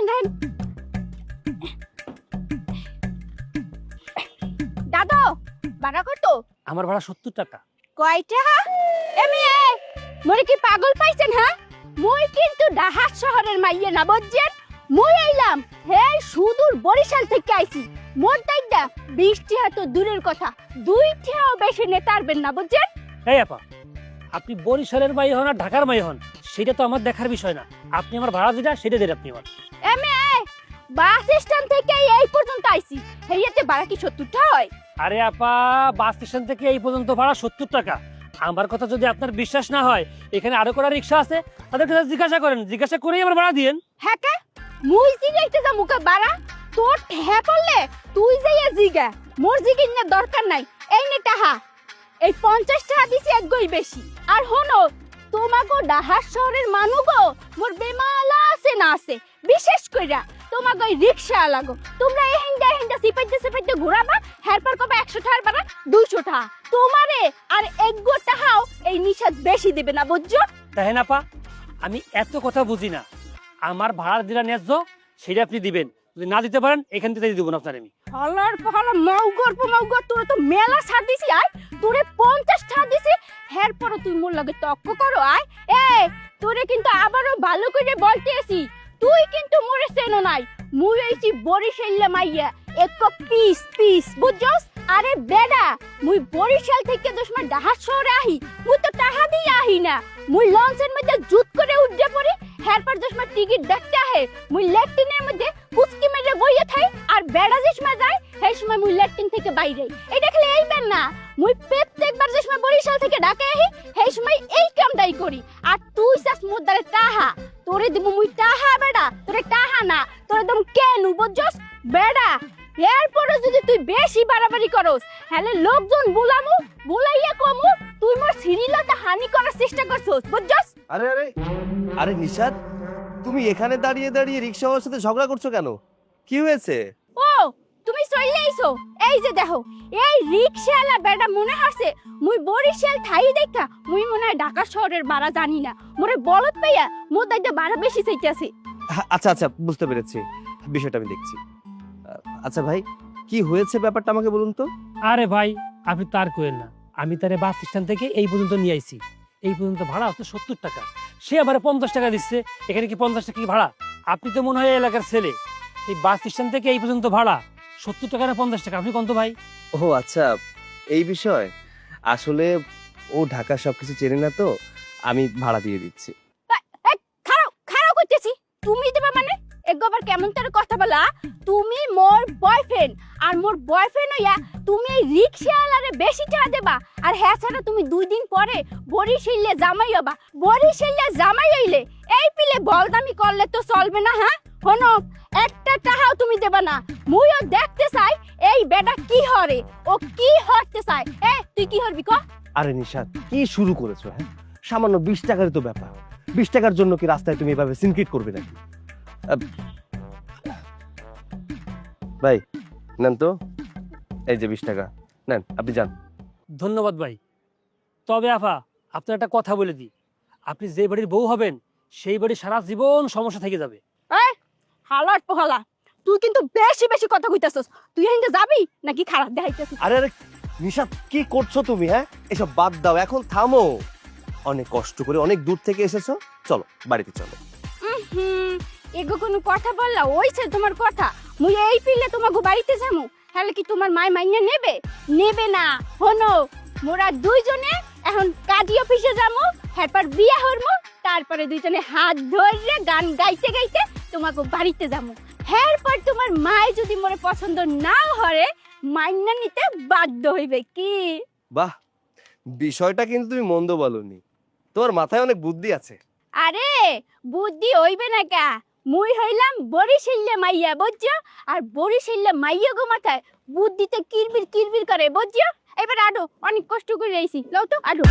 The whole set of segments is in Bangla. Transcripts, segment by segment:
রাখেন। দাদা ভাড়া কত? আমার ভাড়া 70 টাকা। কয়টা? এমি মোরে কি পাগল পাইছেন? হ্যাঁ, মুই কিন্তু ঢাকা শহরের মাইয়া না বুঝছেন। মুই আইলাম হে সুদূর বরিশাল থেকে আইছি। মোর দাইদা 20 টাকা তো দূরের কথা, 2 টাকাও বেশি নিতে পারবেন না বুঝছেন। এই আপা, আপনি বরিশালের মাই হন আর ঢাকার মাই হন সেটা তো আমার দেখার বিষয় না। আপনি আমার ভাড়া যেটা সেটা দেন আপনি আমার। এমি বাস স্ট্যান্ড থেকে এই পর্যন্ত আইছি, হেইয়াতে ভাড়া কি 70 টাকা হয়? আরে আপা, বাস স্টেশন থেকে এই পর্যন্ত ভাড়া 70 টাকা। আমার কথা যদি আপনার বিশ্বাস না হয়, এখানে আরো কটা রিক্সা আছে, তাদের কাছে জিজ্ঞাসা করেন, জিজ্ঞাসা করেই আমার ভাড়া দিয়েন। হ্যাঁ কে মুই জিগাইতে যা মুখে বাড়া, তোর ঠ্যা পড়লে তুই যাইয়া জিগা, মোর জিগিন না দরকার নাই। এই নে টাহা, এই 50 টাকা দিছি একগই বেশি। আর হনো তোমাগো ঢাকা শহরের মানুগো মোর বেমালা আছে না আছে, বিশেষ কইরা তোমাগো রিকশা লাগো। তোমরা এহেন্দা সিপাইতে ঘুরাবা, হেরপর কবে 100 টাকার ভাড়া 200 টাকা তোমারে, আর একগো টাকাও এই নিষেধ বেশি দেবে না বুঝছো? তাই না আপা, আমি এত কথা বুঝি না। আমার ভাড়া যেটা ন্যায্য সেটা আপনি দিবেন, যদি না দিতে পারেন এখান থেকে দিয়ে দেবো না আপনার আমি। হলার পহলা মাউগর তোরে তো মেলা ছাড় দিছি। আয় তোরে 50 টাকা দিছি, হেরপর তুই মোর লগে তক্ক করো। আয় তোরে কিন্তু আবারও ভালো করে বলতেছি, তুই কিন্তু মোরে চেনো নাই। মুই হইছি বরিশালে মাইয়া, এক পিস বুঝছস? আরে বেডা, মুই বরিশাল থেকে দশমা ঢাকা শহরে আহি, মুই তো টাকা দিয়ে আহি না। মুই লঞ্চের মধ্যে জুত করে উঠে পড়ি, হেরপর দশমা টিকিট দেখতে আহে। মুই ল্যাট্রিনের মধ্যে পুচকি মেরে বইয়ে থাই, আর বেড়া যে সময় যায় সেই সময় মুই ল্যাট্রিন থেকে বাইরে। এই দেখলে এইবার না, মুই প্রত্যেকবার যে সময় বরিশাল থেকে ঢাকা আহি সেই সময় এই কামটাই করি। আর তুই চাস মোর দ্বারে টাহা, তোরে দিব মুই টাহা বেড়া, তোরে টাহা না তোরে দম কেন বুঝছস বেড়া। এরপরে যদি তুই বেশি বাড়াবাড়ি করস, হলে লোকজন বুলাইয়া কমু তুই মোর সিরিলতা হানি করার চেষ্টা করছস বুঝছস? আরে আরে আরে নিশাদ, তুমি এখানে দাঁড়িয়ে দাঁড়িয়ে রিক্সাওয়ালার সাথে ঝগড়া করছো কেন? কি হয়েছে? ও তুমি চলে আইছো? এই যে দেখো, এই রিকশাওয়ালা বেটা মনে হাসে মুই বরিশাল থাই দেখা মুই মনে হয় ঢাকা শহরের ভাড়া জানি না, মোরে বলত পাইয়া মোর দাইতে ভাড়া বেশি চাইতেছে। আচ্ছা আচ্ছা, বুঝতে পেরেছি, বিষয়টা আমি দেখছি। আচ্ছা ভাই, কি হয়েছে ব্যাপারটা আমাকে বলুন তো। আরে ভাই, আপনি তার কইেন না, আমি তারে বাস স্টেশন থেকে এই পর্যন্ত নিয়ে আইছি। এই পর্যন্ত ভাড়া হচ্ছে 70 টাকা, সে আবার 50 টাকা দিচ্ছে। এখানে কি 50 টাকা কি ভাড়া? আপনি তো মনে হয় এই এলাকার ছেলে। এই বাস স্টেশন থেকে এই পর্যন্ত ভাড়া 70 টাকা না 50 টাকা, আপনি কত ভাই? ও আচ্ছা, এই বিষয়। আসলে ও ঢাকা সবকিছু চেনে না, তো আমি ভাড়া দিয়ে দিচ্ছি। খারাপ করতেছি, তুমি দেবা মানে? একবার কেমন তোর কথা বলা, তুমি মোর বয়ফ্রেন্ড, আর মোর বয়ফ্রেন্ড হইয়া তুমি এই রিকশাওয়ালারে বেশি টাকা দেবা। আর হ্যাঁ ছাড়া তুমি 2 দিন পরে বরিশালে জামাই হবা। বরিশালে জামাই হইলে এই পিলে বলদামি করলে তো চলবে না। হ্যাঁ শোনো, একটা টাকাও তুমি দেবা না। মুইও দেখতে চাই এই বেটা কি হরে, ও কি হরতে চায়। তুই কি হরবি ক? আরে নিশাদ, কি শুরু করেছো? হ্যাঁ, সামান্য 20 টাকারই তো ব্যাপার। 20 টাকার জন্য কি রাস্তায় তুমি এভাবে সিনক্রিট করবে নাকি? ভাই নেন তো, এই যে 20 টাকা নেন, আপনি যান। ধন্যবাদ ভাই। তবে আফা, আপনার একটা কথা বলে দিই, আপনি যে বাড়ির বউ হবেন সেই বাড়ি সারা জীবন সমস্যা থেকে যাবে। হালার পোহালা, তুই কিন্তু বেশি কথা কইতাছস। তুই এখানে যাবি নাকি খারাপ দেখাইতাছিস? আরে আরে নিশাদ, কি করছো তুমি? হ্যাঁ, এসব বাদ দাও, এখন থামো। অনেক কষ্ট করে অনেক দূর থেকে এসেছো, চলো বাড়িতে চলো। এগো কোনো কথা বললা ওইছে তোমার কথা? মুই এই পিলে তোমাকে বাড়িতে যামু, তাহলে কি তোমার মাইনা নেবে না? হনো, মোরা দুইজনে এখন কাজী অফিসে যামু, এরপর বিয়া হরমু, তারপরে দুইজনে হাত ধরে গান গাইতে গাইতে তোমাকে বাড়িতে যামু। এরপর তোমার মাই যদি মোরে পছন্দ না হরে, মাইনা নিতে বাধ্য হইবে। কি? বাহ, বিষয়টা কিন্তু তুমি মন্দ বলনি, তোমার মাথায় অনেক বুদ্ধি আছে। আরে বুদ্ধি হইবে না কা, মুই হইলাম বরিশালে মাইয়া বুঝছো, আর বরিশালে মাইয়া গো মাথায় বুদ্ধিতে কিরবির করে বুঝছো। এবার আডো, অনেক কষ্ট করে আইছি, লও তো আডো।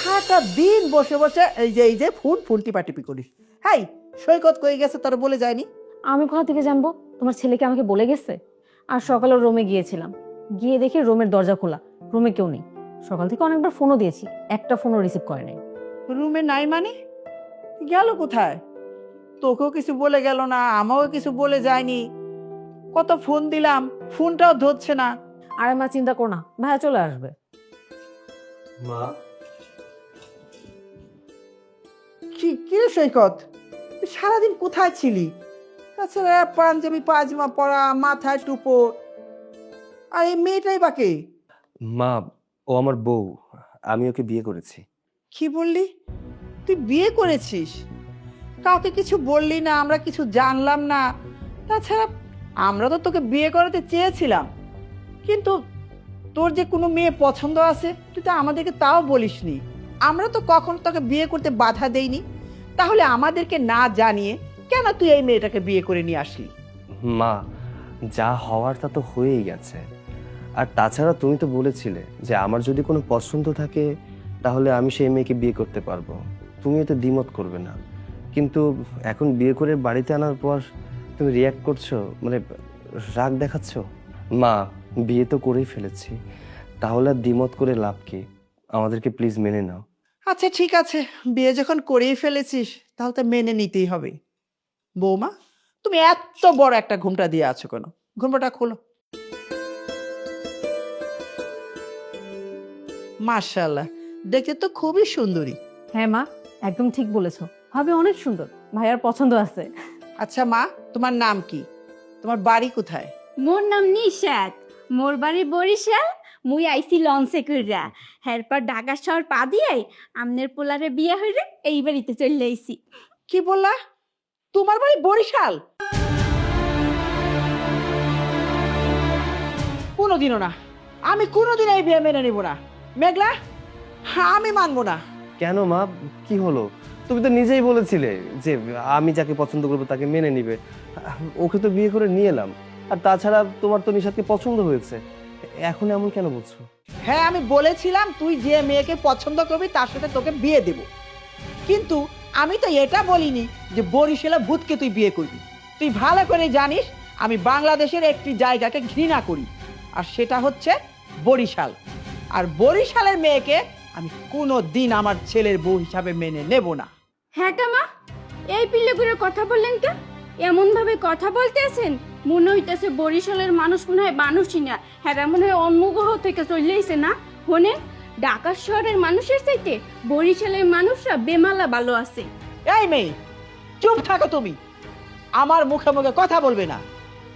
খাতা দিন বসে বসে এই যে ফোন টিপাটিপি করিস। হাই, সৈকত কই গেছে তোর বলে যায়নি? আমি কোথা থেকে জানবো? তোমার ছেলেকে আমাকে বলে গেছে। আর সকালে রুমে গিয়েছিলাম, গিয়ে দেখি রুমের দরজা খোলা, রুমে কেউ নেই। সকাল থেকে অনেকবার ফোনও দিয়েছি, একটা ফোনও রিসিভ করে নাই। রুমে নাই মানে গেল কোথায়? তোকেও কিছু বলে গেল না, আমাকেও কিছু বলে যায়নি। কত ফোন দিলাম, ফোনটাও ধরছে না। আরে মা, চিন্তা করো না, ভাইয়া চলে আসবে। মা, কি রে সৈকত, তুই সারাদিন কোথায় ছিলি? তাছাড়া পাঞ্জাবি পায়জামা পরা, মাথায় টুপো, আর এই মেয়েটাই বাকি। মা, ও আমার বউ, আমি ওকে বিয়ে করেছি। কি বললি? তুই বিয়ে করেছিস? কাউকে কিছু বললি না, আমরা কিছু জানলাম না। তাছাড়া আমরা তো তোকে বিয়ে করাতে চেয়েছিলাম, কিন্তু তোর যে কোনো মেয়ে পছন্দ আছে তুই তো আমাদেরকে তাও বলিসনি। আমরা তো কখনো তোকে বিয়ে করতে বাধা দেইনি, তাহলে আমাদেরকে না জানিয়ে কেন তুই এই মেয়েটাকে বিয়ে করে নিয়ে আসলি? মা, যা হওয়ার তা তো হয়েই গেছে। আর তাছাড়া তুমি তো বলেছিলে যে আমার যদি কোনো পছন্দ থাকে তাহলে আমি সেই মেয়েকে বিয়ে করতে পারবো, তুমি এতে দ্বিমত করবে না। কিন্তু এখন বিয়ে করে বাড়িতে আনার পর তুমি রিয়াক্ট করছো, মানে রাগ দেখাচ্ছ। মা, বিয়ে তো করেই ফেলেছি, তাহলে আর দ্বিমত করে লাভ কি? আমাদেরকে প্লিজ মেনে নাও। আচ্ছা ঠিক আছে, বিয়ে যখন করেই ফেলেছিস তাহলে তো মেনে নিতেই হবে। বৌমা, তুমি এত বড় একটা ঘুমটা দিয়ে আছো কেন? ঘুমটা খোলো। মাশাআল্লাহ, দেখতে তো খুবই সুন্দরী। হ্যাঁ মা, একদম ঠিক বলেছো, ভাবি অনেক সুন্দর, ভাইয়ার পছন্দ আছে। আচ্ছা মা, তোমার নাম কি? তোমার বাড়ি কোথায়? মোর নাম নিশাত, মোর বাড়ি বরিশাল। মুই আইছি লঞ্চে কইরা, এরপর ঢাকা শহর পা দিয়ে আমনের পোলারে বিয়ে হইরে এই বাড়িতে চলে আইছি। কি বললা? তোমার বাড়ি বরিশাল? কোনোদিনও না, আমি কোনোদিন এই বিয়ে মেনে নিব না। মেঘলা, হ্যাঁ আমি মানবো না। কেন মা, কি হলো? তুমি তো নিজেই বলেছিলে যে আমি যাকে পছন্দ করবো তাকে মেনে নিবে। ওকে তো বিয়ে করে নিয়ে এলাম। আর তাছাড়া তোমার তো নিশাদকে পছন্দ হয়েছে, এখন এমন কেন বলছো? হ্যাঁ, আমি বলেছিলাম তুই যে মেয়েকে পছন্দ করবি তার সাথে তোকে বিয়ে দেব, কিন্তু আমি তো এটা বলিনি যে বরিশালে ভূতকে তুই বিয়ে করবি। তুই ভালো করে জানিস আমি বাংলাদেশের একটি জায়গাকে ঘৃণা করি, আর সেটা হচ্ছে বরিশাল। আর বরিশালের মেয়েকে আমি কোনো দিন আমার ছেলের বউ হিসাবে মেনে নেব না। হ্যাঁ কামা, এই পিল্লে করে কথা বললেন কে? এমন ভাবে কথা বলতেছেন মনে হইতেছে বরিশালের মানুষ মনে হয় মানুষই না, হ্যাঁ মনে হয় অন্য গ্রহ থেকে চলে এসে না। শোনেন, ঢাকা শহরের মানুষের চাইতে বরিশালের মানুষরা বেমালা ভালো আছে। এই মেয়ে, চুপ থাকো তুমি, আমার মুখে মুখে কথা বলবে না,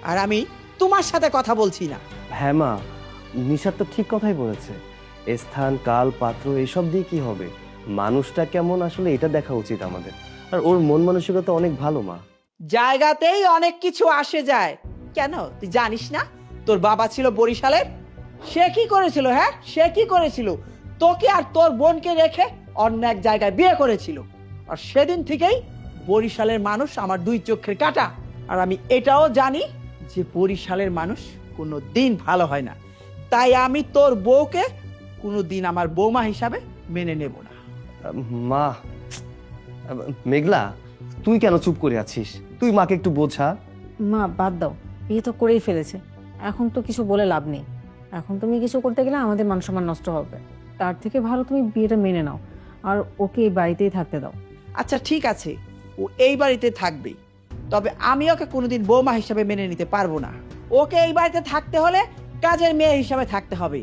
আর আমি তোমার সাথে কথা বলছি না। হ্যাঁ মা, নিশাদ তো ঠিক কথাই বলেছে। স্থান, কাল, পাত্র এসব দিয়ে কি হবে? মানুষটা কেমন আসলে এটা দেখা উচিত আমাদের। আর ওর মন মানসিকতা অনেক ভালো মা। জায়গাতেই অনেক কিছু আসে যায়। কেন তুই জানিস না তোর বাবা ছিল বরিশালের? সে কি করেছিল? হ্যাঁ, সে কি করেছিল? তোকে আর তোর বোনকে রেখে অন্য এক জায়গায় বিয়ে করেছিল। আর সেদিন থেকেই বরিশালের মানুষ আমার দুই চোখের কাঁটা। আর আমি এটাও জানি যে বরিশালের মানুষ কোনো দিন ভালো হয় না। তাই আমি তোর বউকে কোনো দিন আমার বৌমা হিসাবে মেনে নেব না। মা, মেঘলা, তুই কেন চুপ করে আছিস? তুই মাকে একটু বোঝা। মা বাদ দাও, বিয়ে তো করেই ফেলেছে, এখন তো কিছু বলে লাভ নেই। এখন তুমি কিছু করতে গেলে আমাদের মান সম্মান নষ্ট হবে। তার থেকে ভালো তুমি বিয়েটা মেনে নাও, আর ওকে এই বাড়িতেই থাকতে দাও। আচ্ছা ঠিক আছে, ও এই বাড়িতে থাকবে, তবে আমি ওকে কোনোদিন বৌমা হিসাবে মেনে নিতে পারবো না। ওকে এই বাড়িতে থাকতে হলে কাজের মেয়ে হিসাবে থাকতে হবে,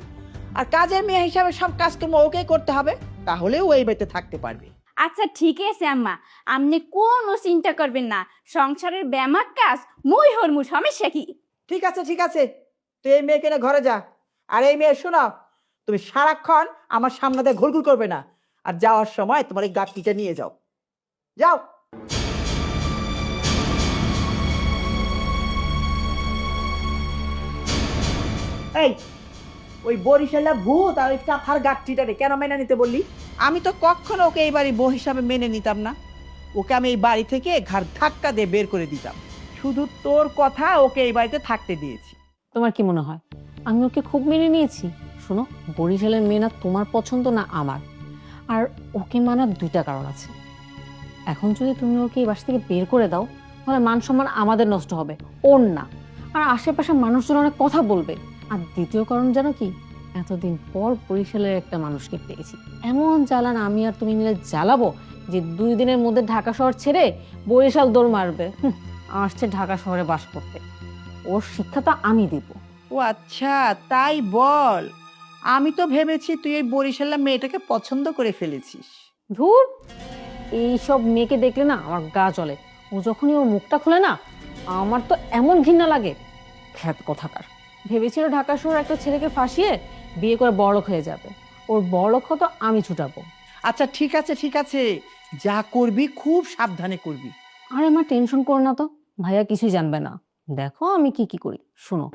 আর কাজের মেয়ে হিসাবে সব কাজকর্ম ওকে করতে হবে, তাহলে ও এই বাড়িতে থাকতে পারবে। আচ্ছা ঠিক আছে আম্মা, আপনি কোনো চিন্তা করবেন না, সংসারের ব্যামাক কাজ মুই হরমু, সমস্যা কি? ঠিক আছে ঠিক আছে, তুই এই মেয়েকে নিয়ে ঘরে যা। আর এই মেয়ে শোনো, তুমি সারাক্ষণ আমার সামনে দিয়ে ঘুরঘুর করবে না, আর যাওয়ার সময় তোমার এই গাছটিটা নিয়ে যাও। যাও। এই, ওই বরিশালা ভূত আর ওই কাঁথার গাছটিটারে কেন মেনে নিতে বললি? আমি তো কখনো ওকে এই বাড়ি বউ হিসাবে মেনে নিতাম না। ওকে আমি এই বাড়ি থেকে ঘাড় ধাক্কা দিয়ে বের করে দিতাম। শুধু তোর কথা ওকে এই বাড়িতে থাকতে দিয়েছি। তোমার কি মনে হয় আমি ওকে খুব মেনে নিয়েছি? শোনো, বরিশালের মেয়ে না তোমার পছন্দ না আমার। আর ওকে মানার দুইটা কারণ আছে। এখন যদি তুমি ওকে এই বাসা থেকে বের করে দাও তাহলে মান সম্মান আমাদের নষ্ট হবে, ওর না। আর আশেপাশে মানুষজন অনেক কথা বলবে। আর দ্বিতীয় কারণ জানো কি, এতদিন পর বরিশালের একটা মানুষকে পেয়েছি, এমন জ্বালান আমি আর তুমি মিলে জ্বালাবো যে 2 দিনের মধ্যে ঢাকা শহর ছেড়ে বরিশাল দৌড় মারবে। আসছে ঢাকা শহরে বাস করতে, ওর শিক্ষা তো আমি দিব। ও আচ্ছা, তাই বল। আমি তো ভেবেছি তুই এই বরিশালের মেয়েটাকে পছন্দ করে ফেলেছিস। ধুর, এইসব মেয়েকে দেখলে না আমার গা জ্বলে। ও যখনই ওর মুখটা খুলে না আমার তো এমন ঘৃণা লাগে। খ্যাত কথাকার ভেবেছিল ঢাকা শহর একটা ছেলেকে ফাঁসিয়ে বিয়ে করে বড়লোক হয়ে যাবে। ওর বড়লোক হতো আমি ছুটাবো। আচ্ছা ঠিক আছে ঠিক আছে, যা করবি খুব সাবধানে করবি। আরে মা টেনশন করো না তো, ভাইয়া কিছুই জানবে না। দেখো আমি কি কি করি, শোনো।